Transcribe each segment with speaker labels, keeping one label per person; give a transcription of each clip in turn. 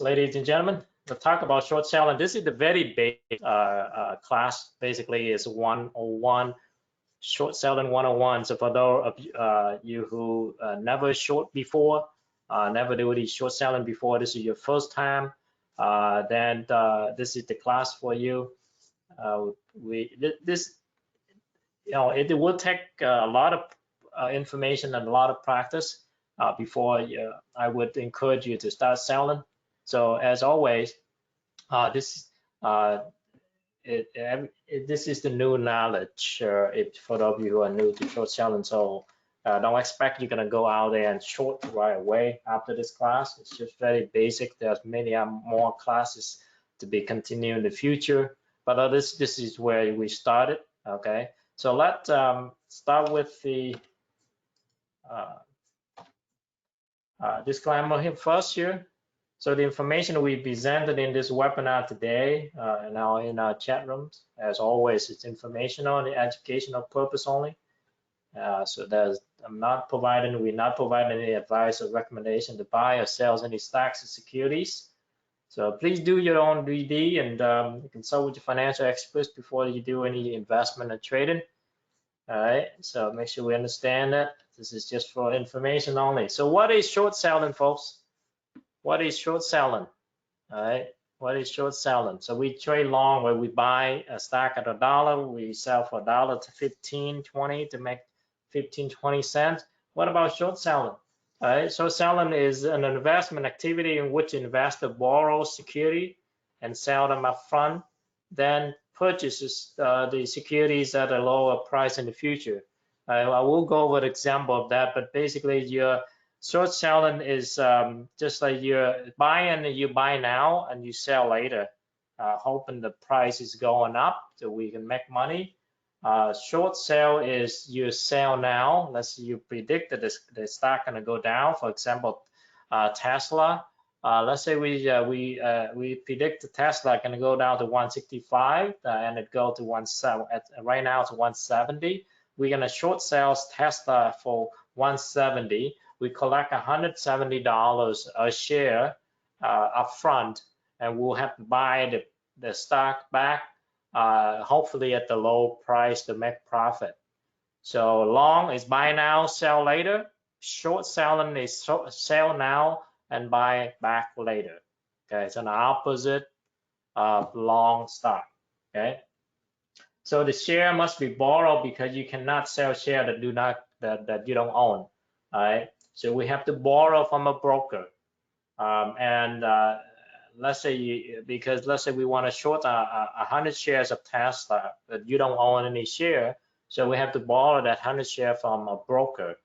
Speaker 1: Ladies and gentlemen, we'll talk about short selling. This is the very basic class. Basically, is 101 short selling 101. So for those of you who never short before, never do any short selling before, this is your first time. Then this is the class for you. This it will take a lot of information and a lot of practice before I would encourage you to start selling. So as always, this this is the new knowledge for those of you who are new to short selling. So don't expect you're gonna go out there and short right away after this class. It's just very basic. There's many more classes to be continued in the future, but this is where we started. Okay, so let's start with the disclaimer here first here. So the information we presented in this webinar today now in our chat rooms, as always, it's informational and educational purpose only. So we're not providing any advice or recommendation to buy or sell any stocks or securities. So please do your own DD and consult with your financial experts before you do any investment or trading. All right, so make sure we understand that this is just for information only. So what is short selling, folks? What is short selling? All right, what is short selling? So we trade long where we buy a stock at $1, we sell for $1 to 15, 20 to make 15, 20 cents. What about short selling? All right, short selling is an investment activity in which investor borrows security and sell them upfront, then purchases the securities at a lower price in the future. I will go over an example of that, but basically your short selling is just like you're buying, you buy now and you sell later, hoping the price is going up so we can make money. Short sell is you sell now. Let's say you predict that the stock gonna go down. For example, Tesla. Let's say we predict the Tesla gonna go down to 165 and it go to 170. Right now it's 170. We're gonna short sell Tesla for 170. We collect $170 a share upfront, and we'll have to buy the stock back, hopefully at the low price to make profit. So long is buy now, sell later. Short selling is sell now and buy back later. Okay, it's an opposite of long stock. Okay, so the share must be borrowed because you cannot sell share that you don't own. All right. So we have to borrow from a broker, let's say let's say we want to short 100 shares of Tesla that you don't own any share, so we have to borrow that 100 share from a broker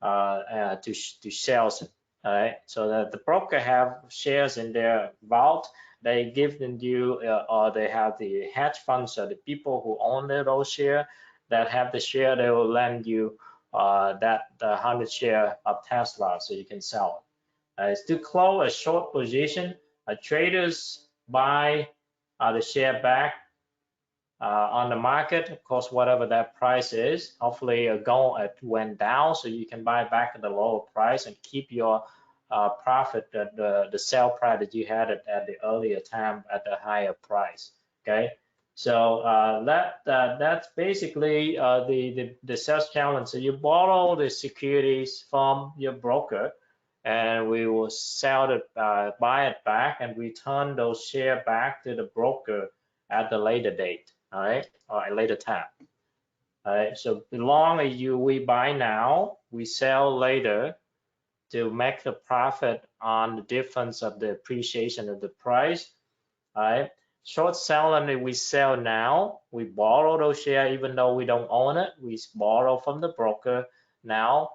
Speaker 1: to sell it. All right, so that the broker have shares in their vault, they give them you, or they have the hedge funds, so the people who own those shares that have the share, they will lend you the 100 share of Tesla so you can sell it. To close a short position, traders buy the share back on the market, of course, whatever that price is. Hopefully it went down so you can buy back at the lower price and keep your profit at the sell price that you had at the earlier time at the higher price. Okay. So that's basically the sales challenge. So you borrow the securities from your broker, and we will sell it, buy it back, and return those shares back to the broker at the later date. All right, or a later time. All right. So the longer we buy now, we sell later to make the profit on the difference of the appreciation of the price. All right. Short selling, we sell now, we borrow those shares even though we don't own it, we borrow from the broker now,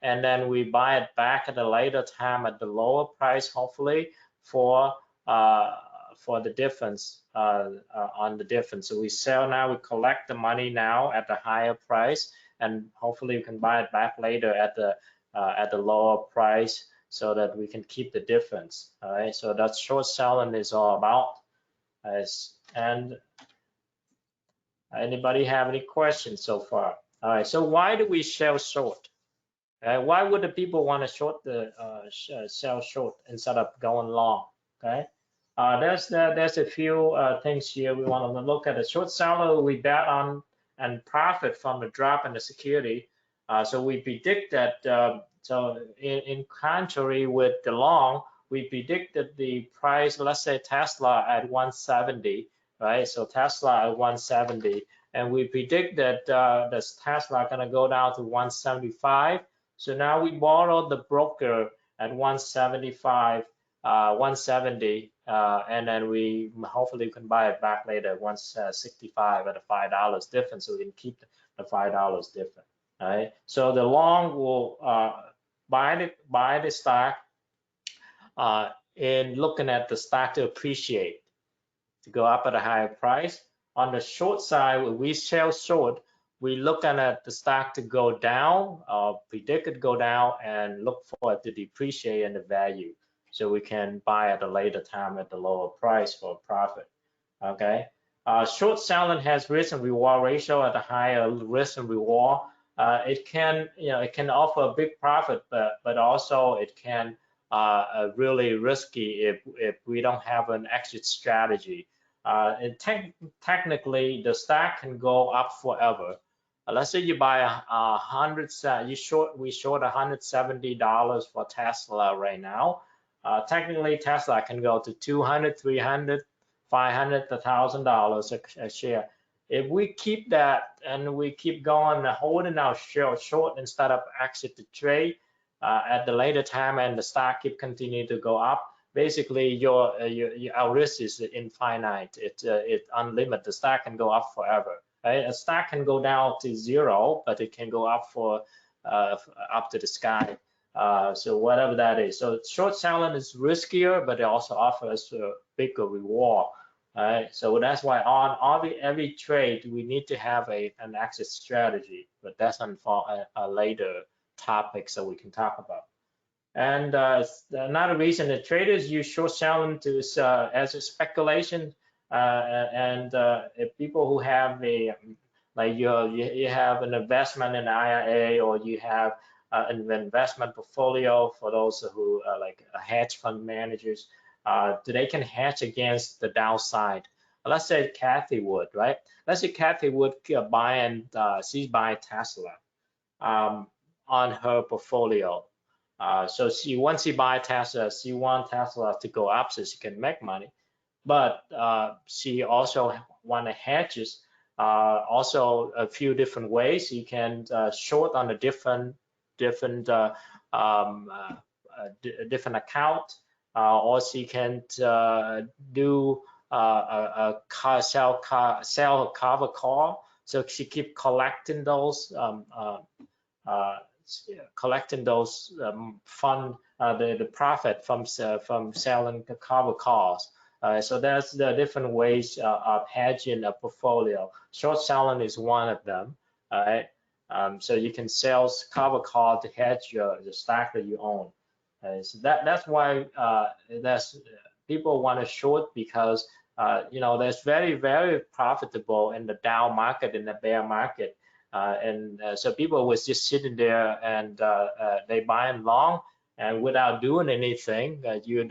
Speaker 1: and then we buy it back at a later time at the lower price, hopefully for the difference on the difference. So we sell now, we collect the money now at the higher price, and hopefully we can buy it back later at the lower price so that we can keep the difference. All right, so that's short selling is all about. And anybody have any questions so far? All right, so why do we sell short? Why would the people want to short sell short instead of going long? Okay. There's a few things here we want to look at. The short seller, we bet on and profit from the drop in the security. So we predict that, so in contrary with the long, we predicted the price, let's say Tesla at 170, right? So Tesla at 170, and we predict that this Tesla going to go down to 175. So now we borrowed the broker at 175. 170, and then we hopefully can buy it back later at 165 at a $5 difference, so we can keep the $5 difference. Right? So the long will buy the stock in looking at the stock to appreciate, to go up at a higher price. On the short side, when we sell short, we looking at the stock to go down, predict it go down, and look for it to depreciate in the value, so we can buy at a later time at the lower price for a profit. Okay. Short selling has risk and reward ratio at a higher risk and reward. It can, it can offer a big profit, but also it can really risky if we don't have an exit strategy. Technically, the stock can go up forever. Let's say you buy we short $170 for Tesla right now. Technically, Tesla can go to 200, 300, 500, $1,000 a share. If we keep that and we keep going, holding our short instead of exit the trade at the later time, and the stock keep continuing to go up, basically our risk is infinite. It's unlimited. The stock can go up forever. Right? A stock can go down to zero, but it can go up for up to the sky. So whatever that is. So short selling is riskier, but it also offers a bigger reward. Right? So that's why on every trade we need to have an exit strategy. But that's for a later topic, so we can talk about. And another reason that traders use short selling to as a speculation, and if people who have a like you have an investment in IRA, or you have an investment portfolio for those who like hedge fund managers, they can hedge against the downside. Let's say Kathy Wood, right? Let's say Kathy Wood she's buying Tesla on her portfolio. So once she buy Tesla, she wants Tesla to go up so she can make money. But she also want to hedges also a few different ways. You can short on a different account, or she can do sell a cover call. So she keep collecting those fund the profit from selling the cover calls. So there's the different ways of hedging a portfolio. Short selling is one of them. All right. So you can sell cover call to hedge the stock that you own. So that's why people want to short, because that's very profitable in the down market, in the bear market. So people was just sitting there and they buying long, and without doing anything, you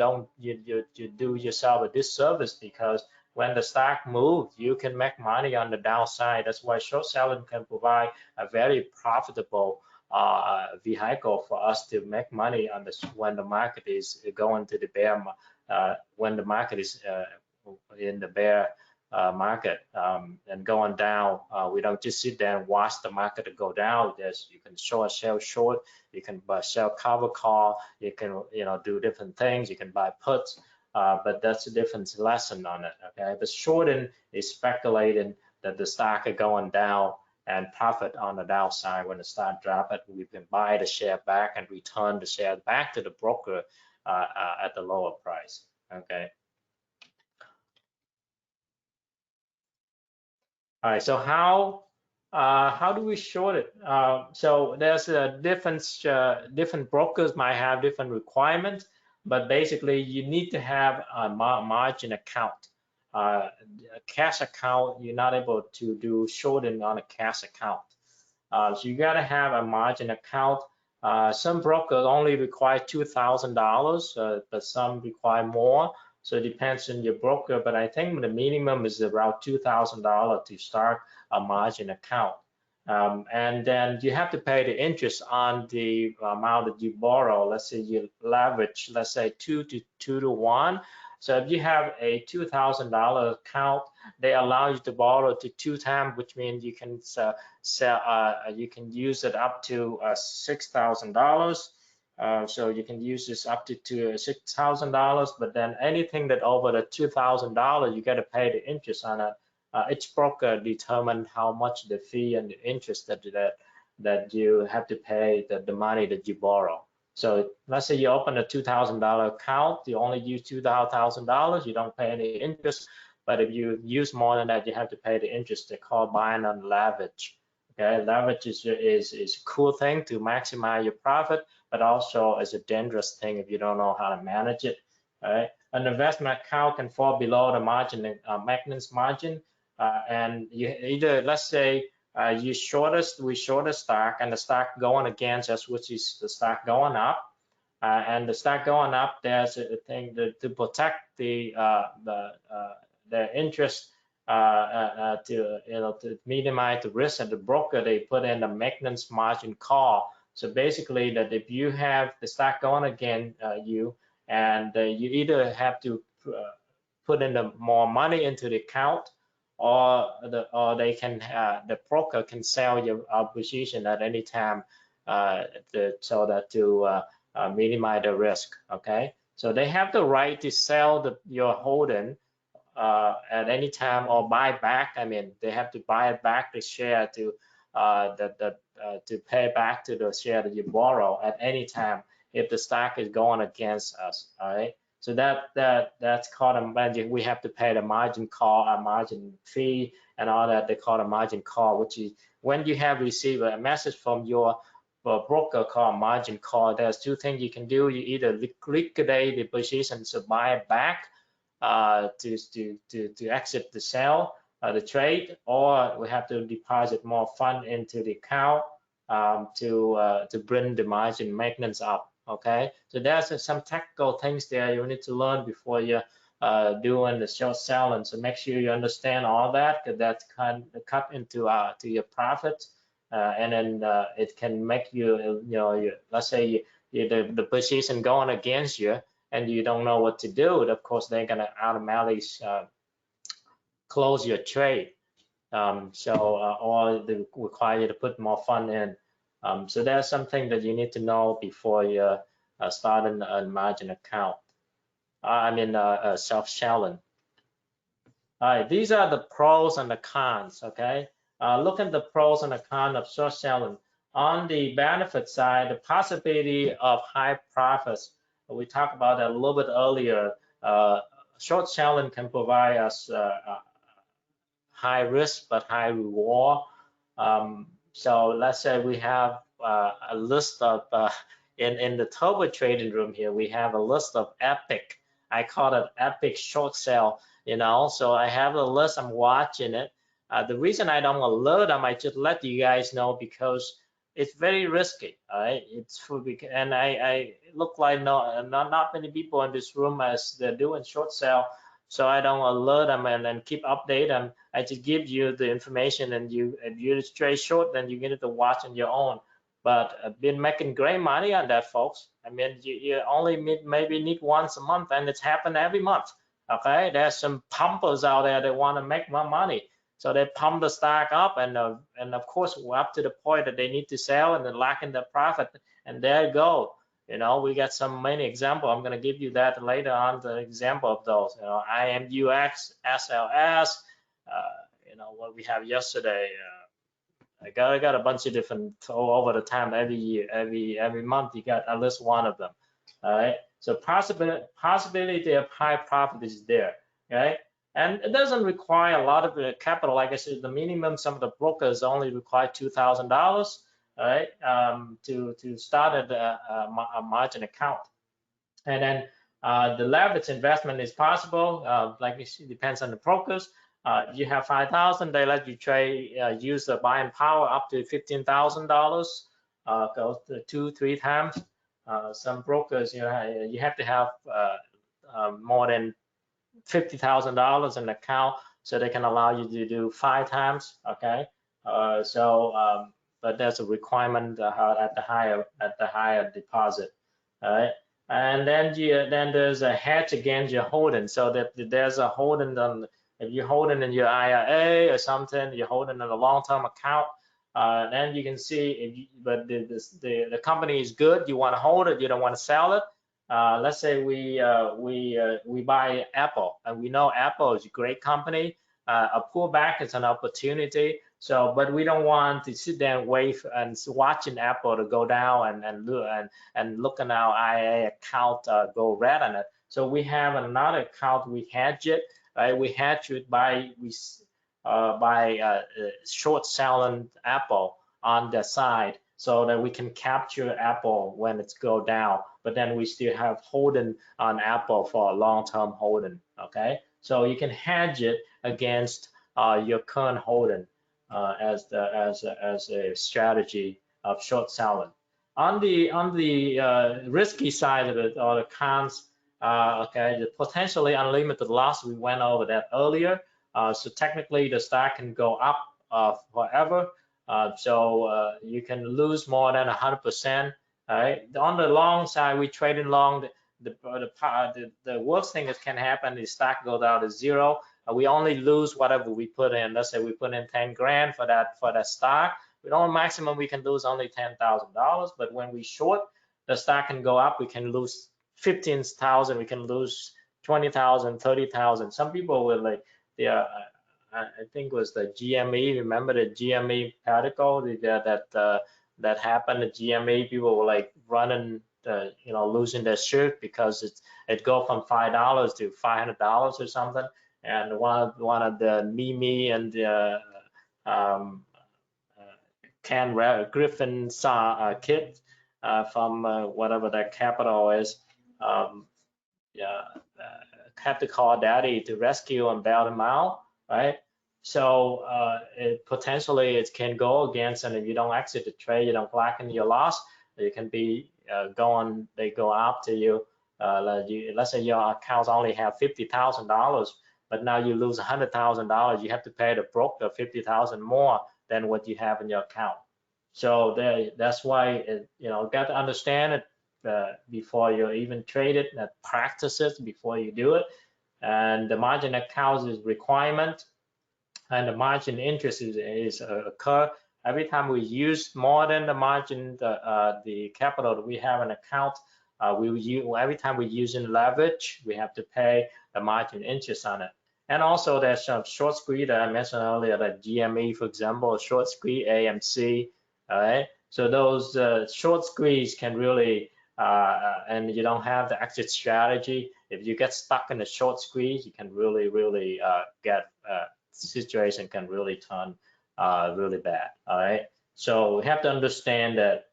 Speaker 1: do yourself a disservice, because when the stock moves, you can make money on the downside. That's why short selling can provide a very profitable vehicle for us to make money on this when the market is going to the bear, when the market is in the bear market and going down. We don't just sit there and watch the market to go down. You can sell short, you can sell cover call, you can do different things, you can buy puts, but that's a different lesson on it. Okay, but shorting is speculating that the stock is going down and profit on the downside. When the stock drop it, we can buy the share back and return the share back to the broker at the lower price. Okay. All right, so how do we short it? So there's a different brokers might have different requirements, but basically you need to have a margin account. A cash account, you're not able to do shorting on a cash account. So you got to have a margin account. Some brokers only require $2,000, but some require more. So it depends on your broker, but I think the minimum is around $2,000 to start a margin account. And then you have to pay the interest on the amount that you borrow. Let's say you leverage, let's say 2 to 1. So if you have a $2,000 account, they allow you to borrow to 2 times, which means you can you can use it up to $6,000. So you can use this up to $6,000, but then anything that over the $2,000, you got to pay the interest on it. Each broker determine how much the fee and the interest that you have to pay the money that you borrow. So let's say you open a $2,000 account, you only use $2,000, you don't pay any interest. But if you use more than that, you have to pay the interest. They call buying on leverage. Okay, leverage is a cool thing to maximize your profit, but also is a dangerous thing if you don't know how to manage it. All right, an investment account can fall below the margin, maintenance margin, and you either, let's say, we short a stock and the stock going against us, which is the stock going up, and the stock going up, there's a thing to protect the interest, to minimize the risk of the broker. They put in a maintenance margin call. So basically, that if you have the stock going against you, and you either have to put in more money into the account, or they can the broker can sell your position at any time, so that to minimize the risk. Okay, so they have the right to sell your holding at any time, or buy back. I mean, they have to buy back the share to to pay back to the share that you borrow at any time if the stock is going against us. All right. So that's called a margin. We have to pay the margin call, a margin fee, and all that. They call a margin call, which is when you have received a message from your broker called margin call. There's two things you can do. You either liquidate the position, so buy it back to exit the sale, the trade, or we have to deposit more fund into the account to bring the margin maintenance up. Okay, so there's some technical things there you need to learn before you doing the short selling. So make sure you understand all that, because that's kind of cut into to your profit, and then it can make you, let's say the position going against you, and you don't know what to do. Of course, they're gonna automatically close your trade. Or they require you to put more fund in. So there's something that you need to know before you start a margin account. Self-selling. All right, these are the pros and the cons. Okay, look at the pros and the cons of short selling. On the benefit side, the possibility of high profits. We talked about that a little bit earlier. Short selling can provide us high risk but high reward. So let's say we have a list of in the turbo trading room here, we have a list of epic. I call it epic short sell. So I have a list. I'm watching it. The reason I don't alert them, I just let you guys know, because it's very risky. All right, and I look like not many people in this room as they're doing short sell. So I don't alert them and then keep update them. I just give you the information, and if you're straight short, then you get to watch on your own. But I've been making great money on that, folks. I mean, you only maybe need once a month, and it's happened every month. Okay, there's some pumpers out there that want to make more money, so they pump the stock up, and of course we're up to the point that they need to sell, and they're lacking the profit, and there you go. We got some many examples. I'm going to give you that later on, the example of those. IMUX, SLS, what we have yesterday. I got a bunch of different all over the time. Every year, every month, you got at least one of them. All right. So possibility of high profit is there. Okay. And it doesn't require a lot of capital. Like I said, the minimum, some of the brokers only require $2,000. All right, to start a margin account. And then the leverage investment is possible. Like you see, depends on the brokers. If you have 5,000, they let you trade, use the buying power up to $15,000, go to 2-3 times. Some brokers, you have to have more than $50,000 in the account, so they can allow you to do 5 times. Okay, but there's a requirement at the higher deposit. All right, and then there's a hedge against your holding, so that there's a holding on. If you're holding in your IRA or something, you're holding in a long-term account. Then you can see if you, but the company is good, you want to hold it, you don't want to sell it. Let's say we buy Apple, and we know Apple is a great company. A pullback is an opportunity. So, but we don't want to sit there and wait and watching Apple to go down and look at our IRA account go red on it. So we have another account, we hedge it, right? We hedge it by short selling Apple on the side, so that we can capture Apple when it's go down, but then we still have holding on Apple for a long-term holding. Okay, so you can hedge it against your current holding as a strategy of short selling. On the risky side of it, or the cons, okay, the potentially unlimited loss, we went over that earlier. So technically the stock can go up forever. So you can lose more than 100%. Right? On the long side, we trading long. The worst thing that can happen is stock go down to zero. We only lose whatever we put in. Let's say we put in 10 grand for that stock. We don't maximum we can lose only $10,000. But when we short, the stock can go up. We can lose 15,000. We can lose 20,000, 30,000. Some people will like. I think it was the GME. Remember the GME particle that happened at GME? People were like running, losing their shirt because it go from $5 to $500 or something. And one of the Mimi and the Ken Griffin kid from whatever that capital is. Have to call daddy to rescue and bail them out, right? So potentially it can go against, and if you don't exit the trade, you don't lock in your loss, you can be they go after you. Let's say your accounts only have $50,000, but now you lose $100,000, you have to pay the broker $50,000 more than what you have in your account. So that's why got to understand it before you even trade it, practice it before you do it. And the margin accounts is requirement, and the margin interest is occur every time we use more than the margin, the capital that we have in account. Every time we using leverage, we have to pay the margin interest on it. And also there's some short squeeze that I mentioned earlier, like GME, for example, short squeeze, AMC. All right, so those short squeeze can really and you don't have the exit strategy. If you get stuck in a short squeeze, you can really get situation can really turn really bad. All right, so we have to understand that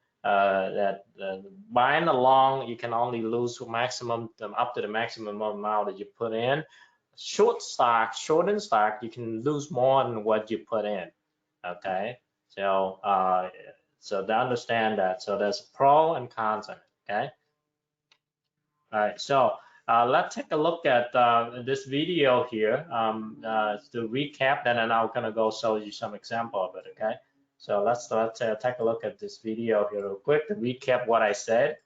Speaker 1: buying along, you can only lose maximum up to the maximum amount that you put in. Short in stock, you can lose more than what you put in. Okay, so to understand that, so there's pro and cons. Okay. All right. So let's take a look at this video here to recap. Then I'm gonna go show you some example of it. Okay. So let's take a look at this video here real quick to recap what I said.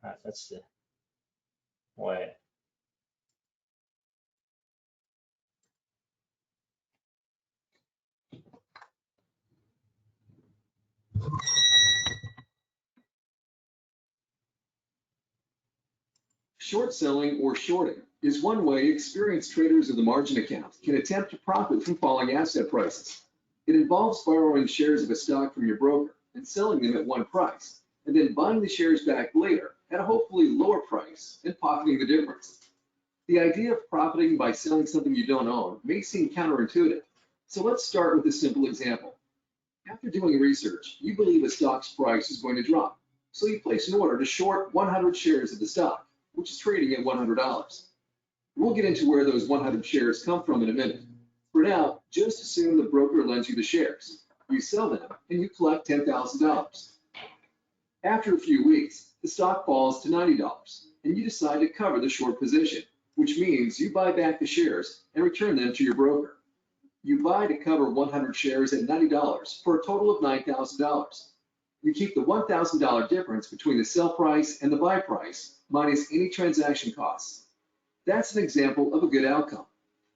Speaker 1: All right. Let's see. Wait.
Speaker 2: Short selling, or shorting, is one way experienced traders of the margin account can attempt to profit from falling asset prices. It involves borrowing shares of a stock from your broker and selling them at one price, and then buying the shares back later at a hopefully lower price and pocketing the difference. The idea of profiting by selling something you don't own may seem counterintuitive, so let's start with a simple example. After doing research, you believe a stock's price is going to drop, so you place an order to short 100 shares of the stock, which is trading at $100. We'll get into where those 100 shares come from in a minute. For now, just assume the broker lends you the shares. You sell them and you collect $10,000. After a few weeks, the stock falls to $90. and you decide to cover the short position, which means you buy back the shares and return them to your broker. You buy to cover 100 shares at $90 for a total of $9,000. You keep the $1,000 difference between the sell price and the buy price minus any transaction costs. That's an example of a good outcome.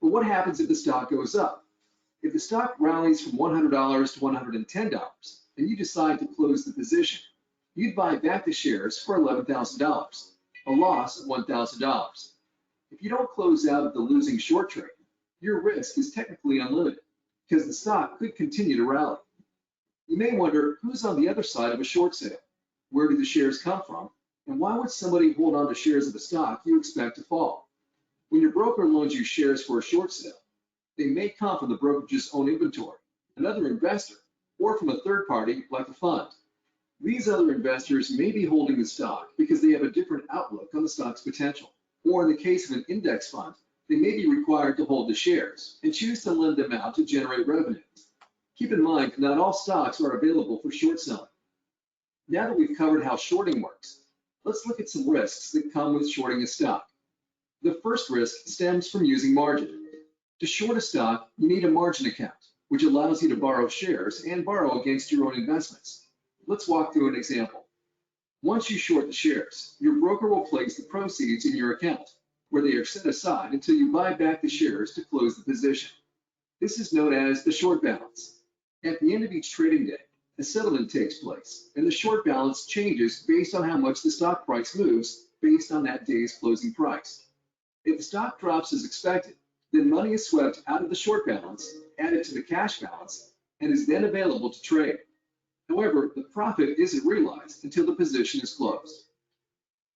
Speaker 2: But what happens if the stock goes up? If the stock rallies from $100 to $110 and you decide to close the position, you'd buy back the shares for $11,000, a loss of $1,000. If you don't close out of the losing short trade, your risk is technically unlimited because the stock could continue to rally. You may wonder who's on the other side of a short sale. Where do the shares come from? And why would somebody hold on to shares of a stock you expect to fall? When your broker loans you shares for a short sale, they may come from the brokerage's own inventory, another investor, or from a third party like a fund. These other investors may be holding the stock because they have a different outlook on the stock's potential. Or in the case of an index fund, they may be required to hold the shares and choose to lend them out to generate revenue. Keep in mind, not all stocks are available for short selling. Now that we've covered how shorting works, let's look at some risks that come with shorting a stock. The first risk stems from using margin. To short a stock, you need a margin account, which allows you to borrow shares and borrow against your own investments. Let's walk through an example. Once you short the shares, your broker will place the proceeds in your account, where they are set aside until you buy back the shares to close the position. This is known as the short balance. At the end of each trading day, a settlement takes place, and the short balance changes based on how much the stock price moves based on that day's closing price. If the stock drops as expected, then money is swept out of the short balance, added to the cash balance, and is then available to trade. However, the profit isn't realized until the position is closed.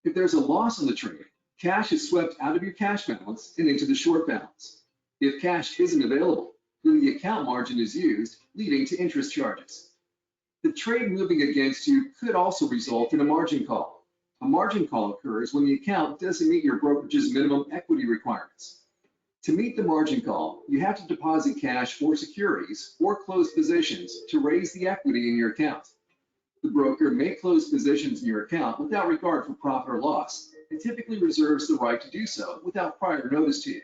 Speaker 2: If there's a loss on the trade, cash is swept out of your cash balance and into the short balance. If cash isn't available, then the account margin is used, leading to interest charges. The trade moving against you could also result in a margin call. A margin call occurs when the account doesn't meet your brokerage's minimum equity requirements. To meet the margin call, you have to deposit cash or securities or close positions to raise the equity in your account. The broker may close positions in your account without regard for profit or loss, and typically reserves the right to do so without prior notice to you.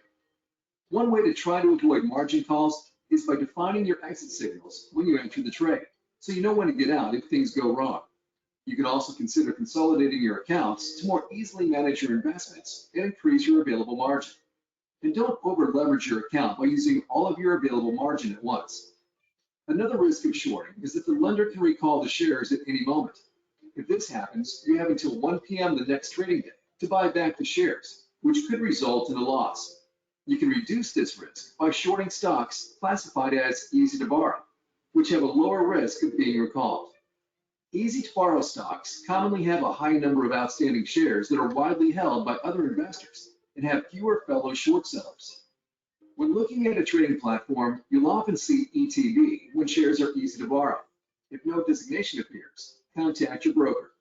Speaker 2: One way to try to avoid margin calls is by defining your exit signals when you enter the trade, so you know when to get out if things go wrong. You can also consider consolidating your accounts to more easily manage your investments and increase your available margin. And don't over leverage your account by using all of your available margin at once. Another risk of shorting is that the lender can recall the shares at any moment. If this happens, you have until 1 p.m. the next trading day to buy back the shares, which could result in a loss. You can reduce this risk by shorting stocks classified as easy to borrow, which have a lower risk of being recalled. Easy to borrow stocks commonly have a high number of outstanding shares that are widely held by other investors and have fewer fellow short sellers. When looking at a trading platform, you'll often see ETB when shares are easy to borrow. If no designation appears, contact your broker.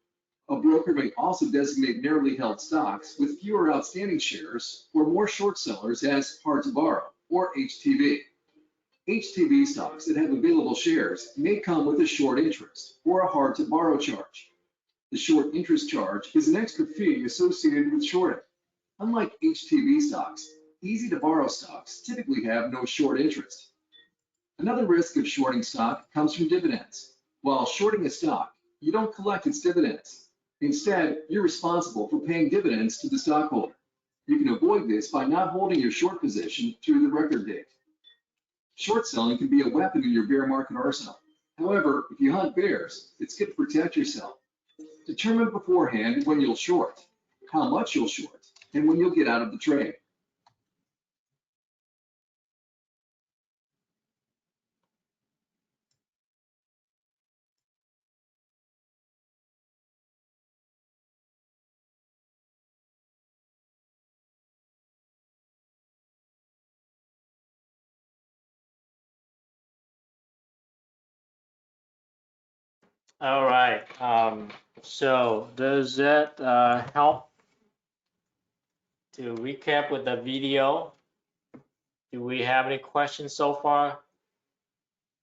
Speaker 2: A broker may also designate narrowly held stocks with fewer outstanding shares or more short sellers as hard to borrow, or HTB. HTB stocks that have available shares may come with a short interest or a hard to borrow charge. The short interest charge is an extra fee associated with shorting. Unlike HTB stocks, easy to borrow stocks typically have no short interest. Another risk of shorting stock comes from dividends. While shorting a stock, you don't collect its dividends. Instead, you're responsible for paying dividends to the stockholder. You can avoid this by not holding your short position through the record date. Short selling can be a weapon in your bear market arsenal. However, if you hunt bears, it's good to protect yourself. Determine beforehand when you'll short, how much you'll short, and when you'll get out of the trade.
Speaker 1: All right. So does that help to recap with the video? Do we have any questions so far?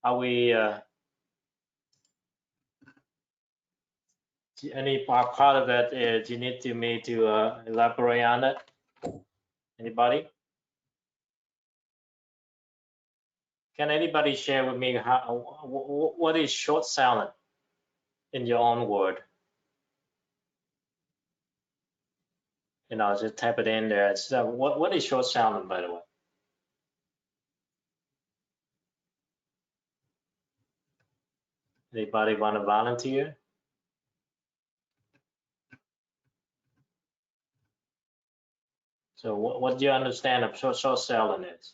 Speaker 1: Are we Any part of it you need me to elaborate on it? Anybody? Can anybody share with me what is short selling in your own word? Just type it in there. So what is short selling, by the way? Anybody want to volunteer? So what do you understand of short selling is?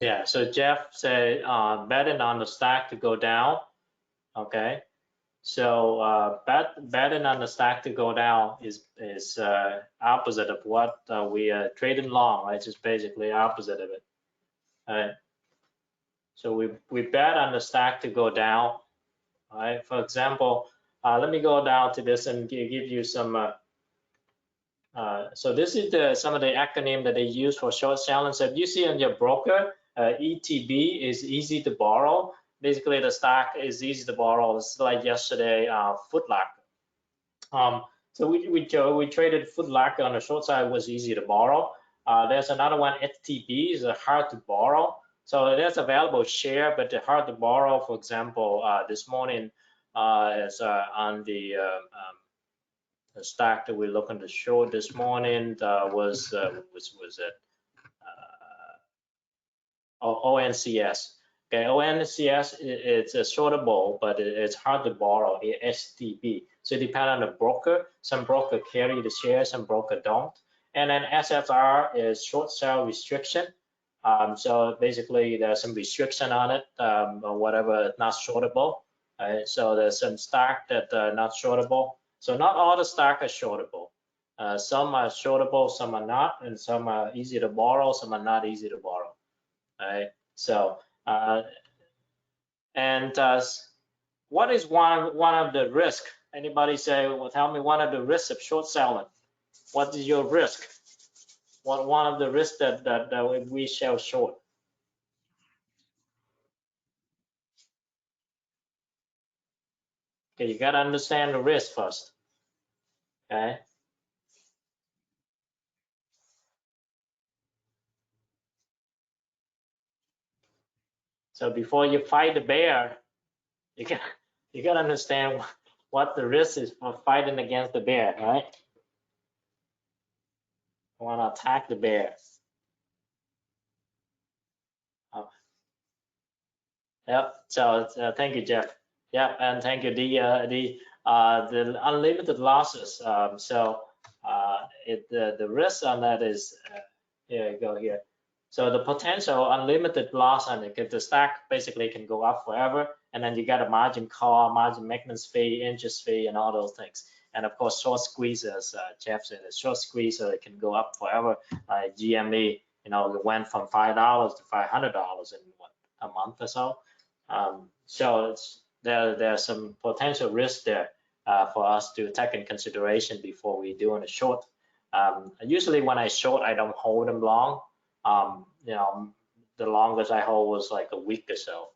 Speaker 1: Yeah, so Jeff said betting on the stock to go down. Okay, so betting on the stock to go down is opposite of what we are trading long, right? It's just basically opposite of it. All right. So we bet on the stock to go down. All right. For example, let me go down to this and give you some. So this is some of the acronym that they use for short selling. So if you see on your broker, ETB is easy to borrow. Basically, the stock is easy to borrow. It's like yesterday, Foot Locker. So we traded Foot Locker on the short side, was easy to borrow. There's another one, STB, is hard to borrow. So there's available share, but they're hard to borrow. For example, this morning is on the stock that we're looking to short this morning was it ONCS. Okay, ONCS it's a shortable, but it's hard to borrow. STB. So it depends on the broker. Some broker carry the shares, some broker don't. And then SFR is short sale restriction. So basically there's some restriction on it, or whatever, not shortable. So there's some stock that not shortable. So not all the stock are shortable. Some are shortable, some are not, and some are easy to borrow, some are not easy to borrow. Right? So, and what is one of the risk? Anybody say, well, tell me one of the risks of short selling. What is your risk? What one of the risks that we sell short? Okay, you got to understand the risk first. Okay. So before you fight the bear, you got to understand what the risk is for fighting against the bear, right? You want to attack the bear. Yep. So thank you, Jeff. Yep, and thank you. The unlimited losses. So the risk on that is here you go here. So the potential unlimited loss on it, because the stock basically can go up forever, and then you got a margin call, margin maintenance fee, interest fee, and all those things. And of course, short squeeze, as Jeff said, a short squeeze, so it can go up forever. GME, it went from $5 to $500 in what, a month or so. So there's some potential risk there for us to take in consideration before we do a short. Usually when I short, I don't hold them long. The longest I hold was like a week or so.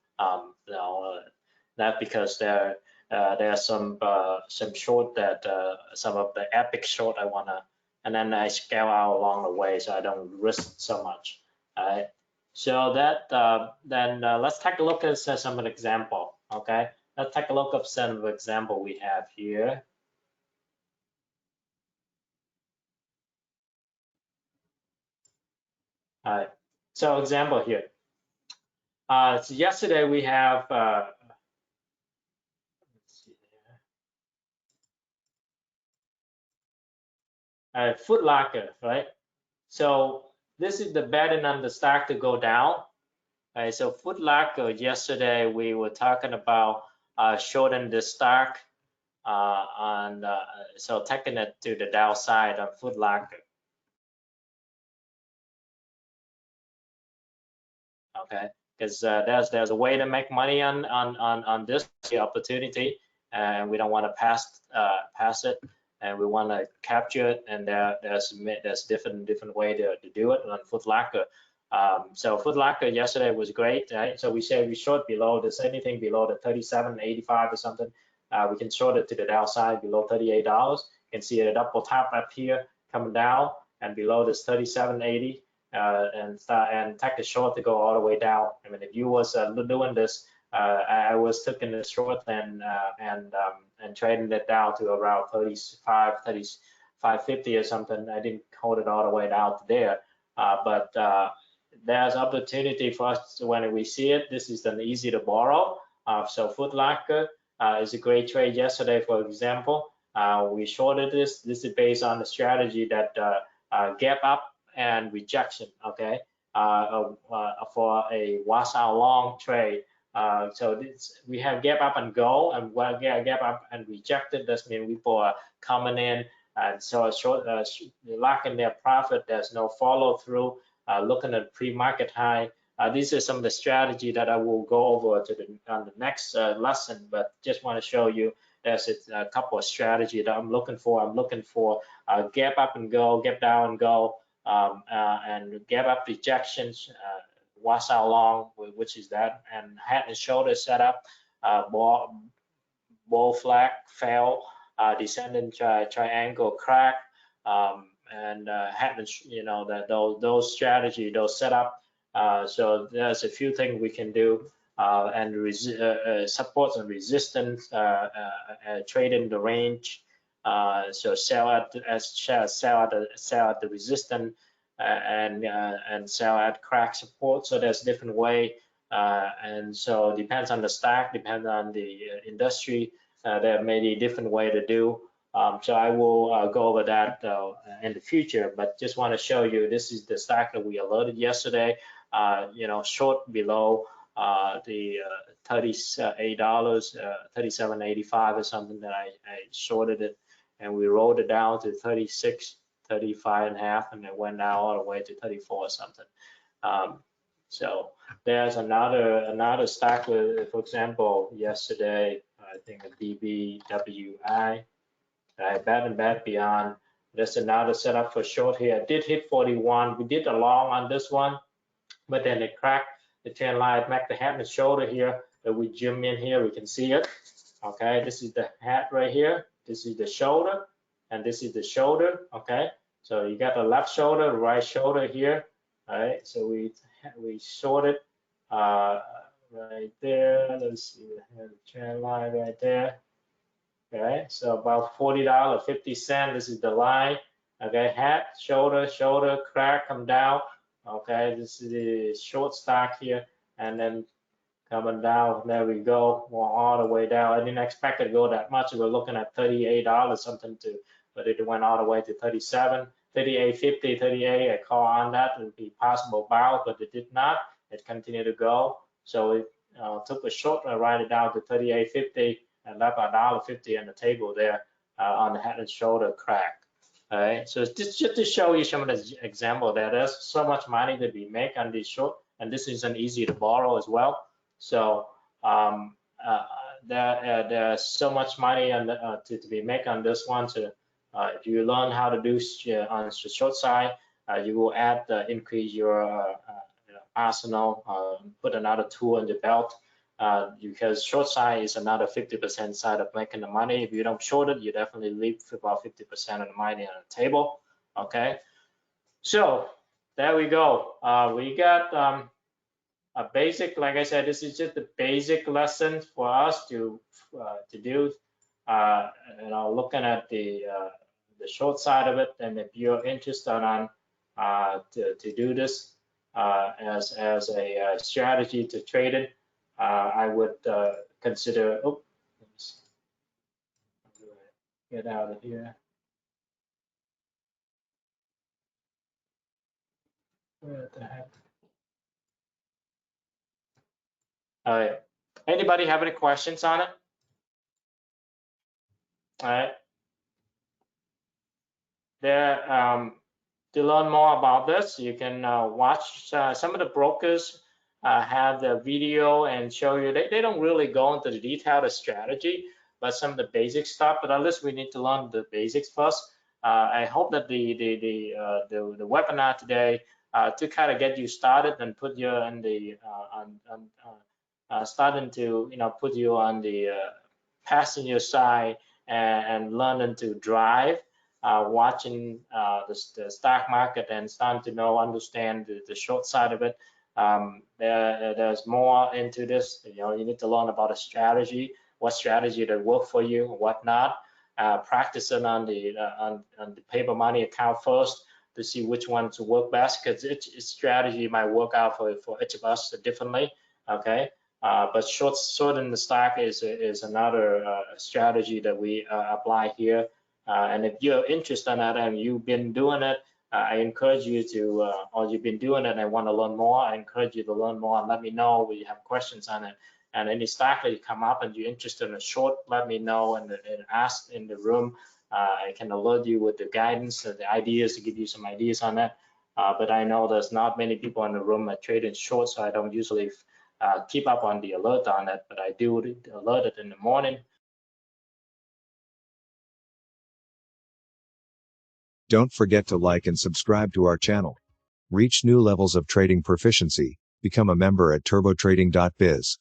Speaker 1: That because there's some short that some of the epic short I wanna, and then I scale out along the way so I don't risk so much. All right. So that then let's take a look at some example. Okay, let's take a look at some example we have here. All right. So example here. So yesterday we have let's see there. Foot Locker, right? So this is the betting on the stock to go down. Right, so Foot Locker, yesterday we were talking about shorting the stock so taking it to the downside on Foot Locker. Okay, because there's a way to make money on this opportunity, and we don't want to pass it, and we want to capture it, and there's different way to do it on Foot Locker. So Foot Locker yesterday was great, right? So we say we short below this, anything below the 37.85 or something, we can short it to the downside below $38. You can see a double top up here coming down, and below this 37.80. And take the short to go all the way down. I mean, if you was doing this, I was taking the short and trading it down to around 35.50 or something. I didn't hold it all the way down to there, but there's opportunity for us when we see it. This is an easy to borrow. So Foot Locker is a great trade yesterday, for example. We shorted this. This is based on the strategy that gap up and rejection, okay, for a wash out long trade. So we have gap up and go, and while gap up and rejected, that means people are coming in, and so locking their profit. There's no follow through. Looking at pre-market high. These are some of the strategy that I will go over on the next lesson, but just want to show you there's a couple of strategy that I'm looking for. I'm looking for gap up and go, gap down and go. And gap up rejections, wash out long, which is that, and head and shoulder setup, ball flag fail, descending triangle crack, and head and those strategy, those setup. So there's a few things we can do, and supports and resistance, trading the range. So sell at the resistance and sell at crack support. So there's different way, and so depends on the stock, depends on the industry. There may be different way to do. So I will go over that in the future, but just want to show you this is the stock that we alerted yesterday. Short below the $38, $37.85 or something that I shorted it. And we rolled it down to 36, 35 and a half, and it went down all the way to 34 or something. So there's another stock, for example, yesterday, I think a DBWI, bet and bet beyond. There's another setup for short here. I did hit 41. We did a long on this one, but then it cracked the trend line, back the head and shoulder here. If we zoom in here, we can see it. Okay, this is the head right here. This is the shoulder, and this is the shoulder. Okay, so you got the left shoulder, the right shoulder here. All right, so we shorted right there. Let's see, the trend line right there. Okay, so about $40.50. This is the line. Okay, head, shoulder, crack, come down. Okay, this is the short stock here, and then coming down. There we go, all the way down. I didn't expect it to go that much. We were looking at $38 something but it went all the way to 37, 38.50, 38. I call on that. It would be possible bow, but it did not. It continued to go. So it took a short and write it down to 38.50 and left $1.50 on the table there on the head and shoulder crack. All right, so just to show you some of the example there, there's so much money to be made on this short, and this is an easy to borrow as well. So there's so much money on to be made on this one. So if you learn how to do on the short side, you will increase your arsenal, put another tool in the belt. Because short side is another 50% side of making the money. If you don't short it, you definitely leave about 50% of the money on the table. Okay, so there we go. We got a basic, like I said, this is just the basic lesson for us to do. Looking at the short side of it, and if you're interested on to do this as a strategy to trade it. I would consider, get out of here. Where the heck? All right. Anybody have any questions on it? All right. There, to learn more about this, you can watch some of the brokers have the video and show you. They don't really go into the detailed strategy, but some of the basic stuff. But at least we need to learn the basics first. I hope that the webinar today to kind of get you started and put you in the starting to put you on the passenger side and learning to drive, watching the stock market and starting to understand the short side of it. There's more into this. You need to learn about a strategy, what strategy that work for you, what not. Practicing on the paper money account first to see which one to work best, because each strategy might work out for each of us differently. Okay. But shorting the stock is another strategy that we apply here. And if you're interested in that and you've been doing it, I encourage you to, or you've been doing it and want to learn more, I encourage you to learn more and let me know if you have questions on it. And any stock that you come up and you're interested in a short, let me know and ask in the room. I can alert you with the guidance, the ideas, to give you some ideas on that. But I know there's not many people in the room that trade in short, so I don't usually keep up on the alert on it, but I do alert it in the morning.
Speaker 3: Don't forget to like and subscribe to our channel. Reach new levels of trading proficiency. Become a member at turbotrading.biz.